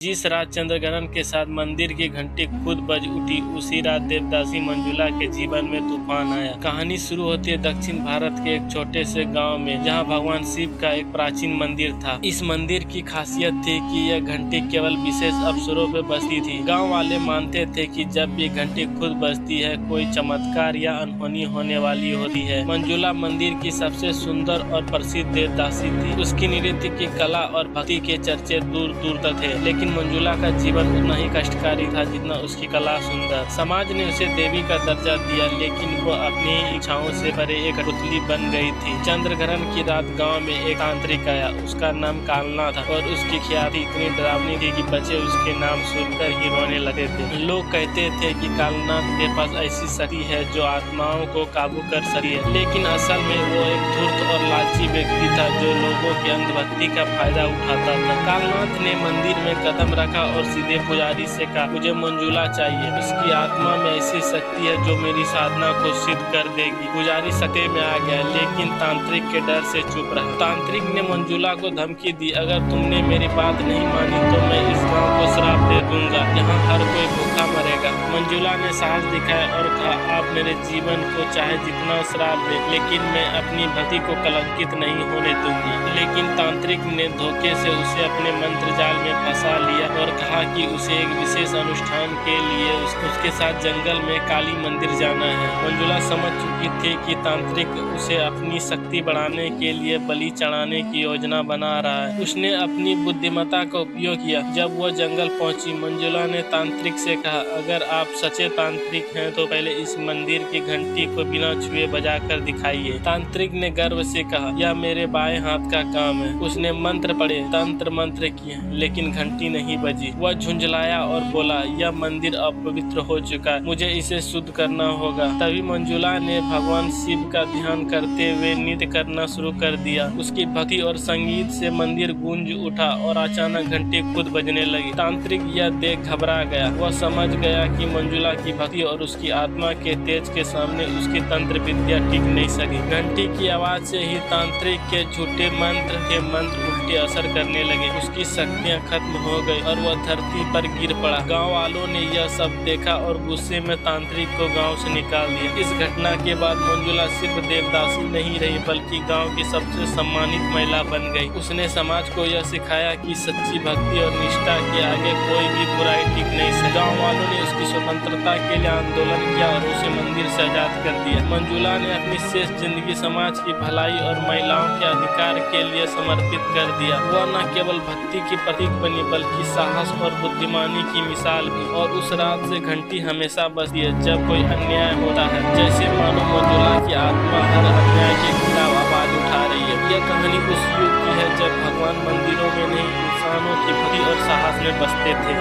जिस रात चंद्रग्रहण के साथ मंदिर की घंटी खुद बज उठी, उसी रात देवदासी मंजुला के जीवन में तूफान आया। कहानी शुरू होती है दक्षिण भारत के एक छोटे से गांव में, जहां भगवान शिव का एक प्राचीन मंदिर था। इस मंदिर की खासियत थी कि यह घंटी केवल विशेष अवसरों पर बजती थी। गांव वाले मानते थे कि जब ये घंटी खुद बजती है, कोई चमत्कार या अनहोनी होने वाली होती है। मंजुला मंदिर की सबसे सुंदर और प्रसिद्ध देवदासी थी। उसकी नृत्य की कला और भक्ति के चर्चे दूर दूर तक थे, लेकिन मंजुला का जीवन उतना ही कष्टकारी था जितना उसकी कला सुंदर। समाज ने उसे देवी का दर्जा दिया, लेकिन वो अपनी इच्छाओं से परे एक पुतली बन गई थी। चंद्रग्रहण की रात गांव में एक तांत्रिक आया। उसका नाम कालना था और उसकी ख्याति इतनी डरावनी थी कि बच्चे उसके नाम सुनकर ही रोने लगे थे। लोग कहते थे कि कालनाथ के पास ऐसी शक्ति है जो आत्माओं को काबू कर सकती है, लेकिन असल में वो एक धूर्त और लालची व्यक्ति था जो लोगों की अंधभक्ति का फायदा उठाता था। कालनाथ ने मंदिर में कदम रखा और सीधे पुजारी से कहा, मुझे मंजुला चाहिए। उसकी आत्मा में ऐसी शक्ति है जो मेरी साधना को सिद्ध कर देगी। पुजारी सत्य में आ गया, लेकिन तांत्रिक के डर से चुप रहा। तांत्रिक ने मंजुला को धमकी दी, अगर तुमने मेरी बात नहीं मानी तो मैं इस गांव को श्राप दे दूंगा। यहाँ हर कोई भूखा मरेगा। मंजुला ने साहस दिखाया और कहा, आप मेरे जीवन को चाहे जितना श्राप दे, लेकिन मैं अपनी भक्ति को कलंकित नहीं होने दूंगी। लेकिन तांत्रिक ने धोखे से उसे अपने मंत्र जाल में फंसा लिया और कहा कि उसे एक विशेष अनुष्ठान के लिए उसके साथ जंगल में काली मंदिर जाना है। मंजुला समझ चुकी थी कि तांत्रिक उसे अपनी शक्ति बढ़ाने के लिए बलि चढ़ाने की योजना बना रहा है। उसने अपनी बुद्धिमत्ता का उपयोग किया। जब वह जंगल पहुंची, मंजुला ने तांत्रिक से कहा, अगर आप सच्चे तांत्रिक हैं तो पहले इस मंदिर की घंटी को बिना छुए बजाकर दिखाइए। तांत्रिक ने गर्व से कहा, यह मेरे बाएं हाथ का काम है। उसने मंत्र पढ़े, तंत्र मंत्र किए, लेकिन घंटी नहीं बजी। वह झुंझलाया और बोला, यह मंदिर अपवित्र हो चुका है, मुझे इसे शुद्ध करना होगा। तभी मंजुला ने भगवान शिव का ध्यान करते हुए नृत्य करना शुरू कर दिया। उसकी भक्ति और संगीत से मंदिर गूंज उठा और अचानक घंटी खुद बजने लगी। तांत्रिक यह देख घबरा गया। वह समझ गया कि मंजुला की भक्ति और उसकी आत्मा के तेज के सामने उसकी तंत्र विद्या टिक नहीं सकी। घंटी की आवाज से ही तांत्रिक के झूठे मंत्र के मंत्र उल्टे असर करने लगे। उसकी शक्तियाँ खत्म हो गई और वह धरती पर गिर पड़ा। गांव वालों ने यह सब देखा और गुस्से में तांत्रिक को गांव से निकाल दिया। इस घटना के बाद मंजुला सिर्फ देवदासी नहीं रही, बल्कि गांव की सबसे सम्मानित महिला बन गई। उसने समाज को यह सिखाया कि सच्ची भक्ति और निष्ठा के आगे कोई भी बुराई टिक नहीं सकती। गाँव वालों ने उसकी स्वतंत्रता के लिए आंदोलन किया और उसे मंदिर से आजाद कर दिया। मंजुला ने अपनी शेष जिंदगी समाज की भलाई और महिलाओं के अधिकार के लिए समर्पित कर दिया। वह न केवल भक्ति की प्रतीक बनी, बल्कि साहस और बुद्धिमानी की मिसाल भी। और उस रात से घंटी हमेशा बजती है जब कोई अन्याय होता है, जैसे मानो मंजुला की आत्मा हर अन्याय के खिलाफ आवाज उठा रही है। यह कहानी उस युग की है जब भगवान मंदिरों में नहीं, इंसानों की भक्ति और साहस में बसते थे।